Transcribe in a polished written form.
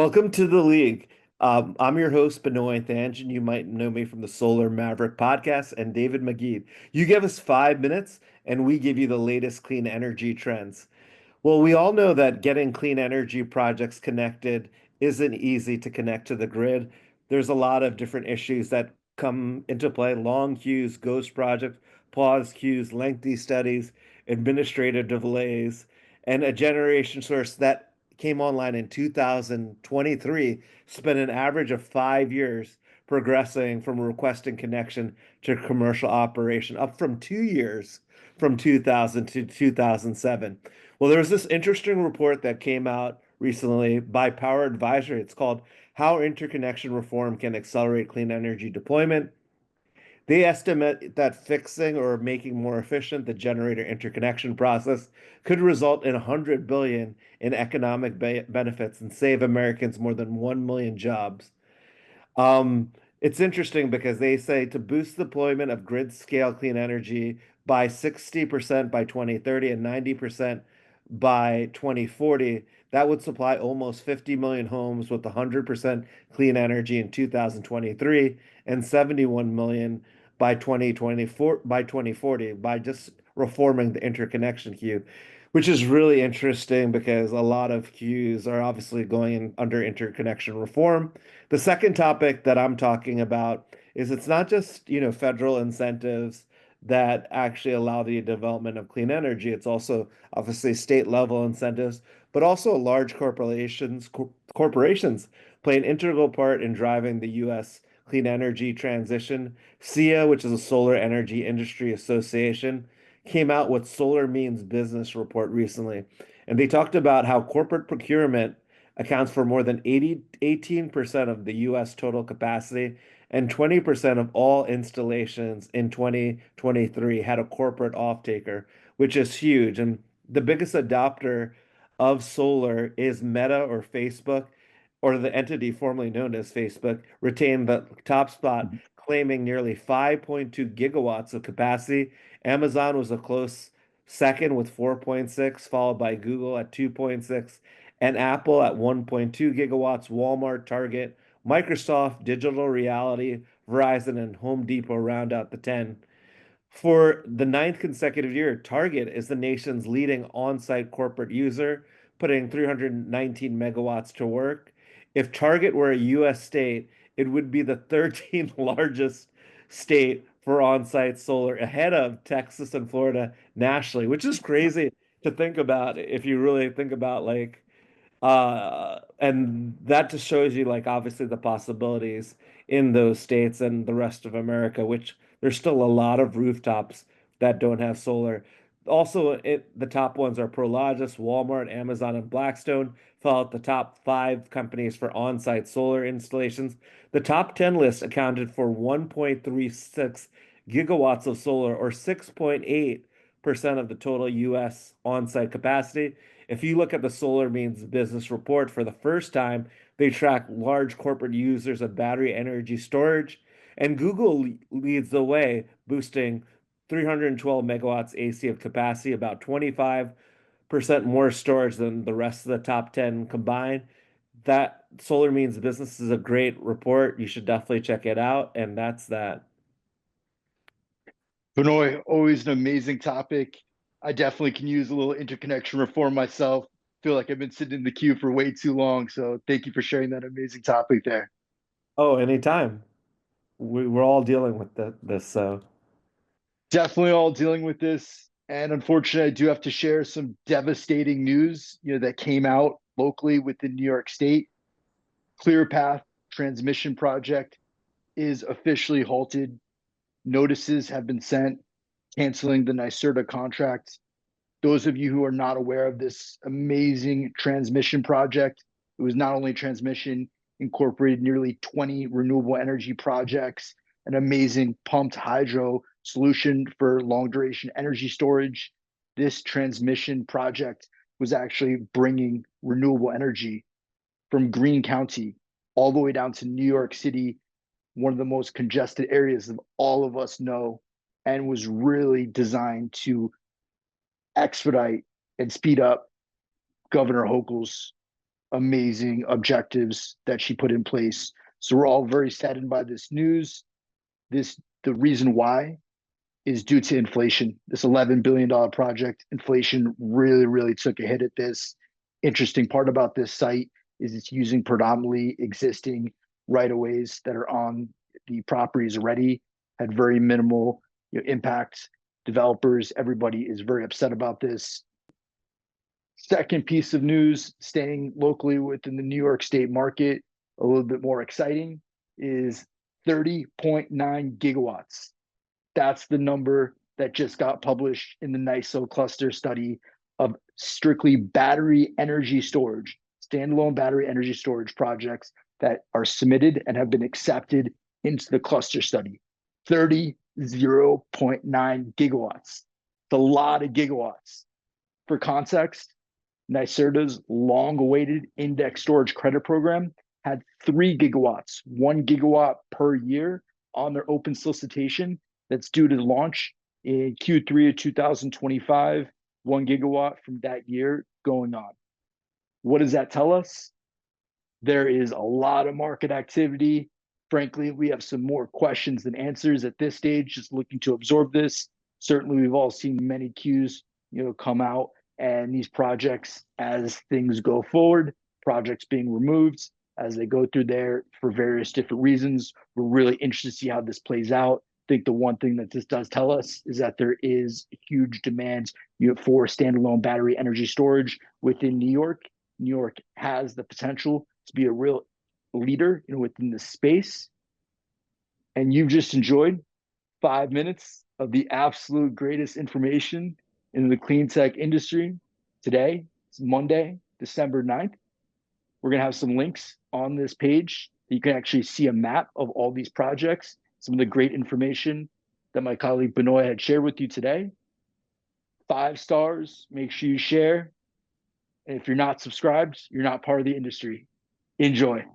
Welcome to the league. I'm your host, Benoit Thanj, and you might know me from the Solar Maverick podcast, and David McGee. You give us 5 minutes, and we give you the latest clean energy trends. Well, we all know that getting clean energy projects connected isn't easy to connect to the grid. There's a lot of different issues that come into play: long queues, ghost projects, pause queues, lengthy studies, administrative delays, and a generation source that came online in 2023 spent an average of 5 years progressing from requesting connection to commercial operation, up from 2 years from 2000 to 2007. Well, there was this interesting report that came out recently by Power Advisory. It's called How Interconnection Reform Can Accelerate Clean Energy Deployment. They estimate that fixing or making more efficient the generator interconnection process could result in 100 billion in economic benefits and save Americans more than 1 million jobs. It's interesting because they say to boost deployment of grid scale clean energy by 60% by 2030 and 90% by 2040, that would supply almost 50 million homes with 100% clean energy in 2023 and 71 million by 2024 by 2040 by just reforming the interconnection queue, which is really interesting because a lot of queues are obviously going under interconnection reform. The second topic that I'm talking about is it's not just, federal incentives that actually allow the development of clean energy. It's also obviously state level incentives, but also large corporations play an integral part in driving the US clean energy transition. SEIA, which is a Solar Energy Industry Association, came out with Solar Means Business report recently, and they talked about how corporate procurement accounts for more than 18% of the US total capacity, and 20% of all installations in 2023 had a corporate off-taker, which is huge. And the biggest adopter of solar is Meta or Facebook, or the entity formerly known as Facebook, retained the top spot, claiming nearly 5.2 gigawatts of capacity. Amazon was a close second with 4.6, followed by Google at 2.6, and Apple at 1.2 gigawatts. Walmart, Target, Microsoft, Digital Reality, Verizon, and Home Depot round out the 10. For the ninth consecutive year, Target is the nation's leading on-site corporate user, putting 319 megawatts to work. If Target were a US state, it would be the 13th largest state for on-site solar, ahead of Texas and Florida nationally, which is crazy to think about if you really think about and that just shows you, like, obviously the possibilities in those states and the rest of America, which there's still a lot of rooftops that don't have solar. Also, the top ones are Prologis, Walmart, Amazon, and Blackstone fell out the top five companies for on-site solar installations. The top 10 list accounted for 1.36 gigawatts of solar, or 6.8% of the total US on-site capacity. If you look at the Solar Means Business report for the first time, they track large corporate users of battery energy storage, and Google leads the way, boosting 312 megawatts AC of capacity, about 25% more storage than the rest of the top 10 combined. That Solar Means Business is a great report. You should definitely check it out, and that's that. Benoit, always an amazing topic. I definitely can use a little interconnection reform myself. Feel like I've been sitting in the queue for way too long. So thank you for sharing that amazing topic there. Oh, anytime. We're all dealing with this, so. Definitely all dealing with this. And unfortunately, I do have to share some devastating news, that came out locally within New York State. Clearpath transmission project is officially halted. Notices have been sent canceling the NYISO contract. Those of you who are not aware of this amazing transmission project, it was not only transmission, incorporated nearly 20 renewable energy projects, an amazing pumped hydro solution for long duration energy storage. This transmission project was actually bringing renewable energy from Greene County all the way down to New York City, one of the most congested areas of all of us know, and was really designed to expedite and speed up Governor Hochul's amazing objectives that she put in place. So we're all very saddened by this news. The reason why is due to inflation. This $11 billion project, inflation really, really took a hit at this. Interesting part about this site is it's using predominantly existing right-of-ways that are on the properties already, had very minimal impact. Developers, everybody is very upset about this. Second piece of news, staying locally within the New York State market, a little bit more exciting, is 30.9 gigawatts. That's the number that just got published in the NYISO cluster study of strictly battery energy storage, standalone battery energy storage projects that are submitted and have been accepted into the cluster study. 30.9 gigawatts. It's a lot of gigawatts. For context, NYSERDA's long-awaited index storage credit program had 3 gigawatts, 1 gigawatt per year on their open solicitation that's due to launch in Q3 of 2025, 1 gigawatt from that year going on. What does that tell us? There is a lot of market activity. Frankly, we have some more questions than answers at this stage, just looking to absorb this. Certainly, we've all seen many queues, come out, and these projects, as things go forward, projects being removed as they go through there for various different reasons. We're really interested to see how this plays out. I think the one thing that this does tell us is that there is huge demand for standalone battery energy storage within New York. New York has the potential to be a real leader within the space. And you've just enjoyed 5 minutes of the absolute greatest information in the clean tech industry. Today, it's Monday, December 9th. We're going to have some links on this page. You can actually see a map of all these projects, some of the great information that my colleague Benoit had shared with you today. 5 stars, make sure you share. And if you're not subscribed, you're not part of the industry. Enjoy.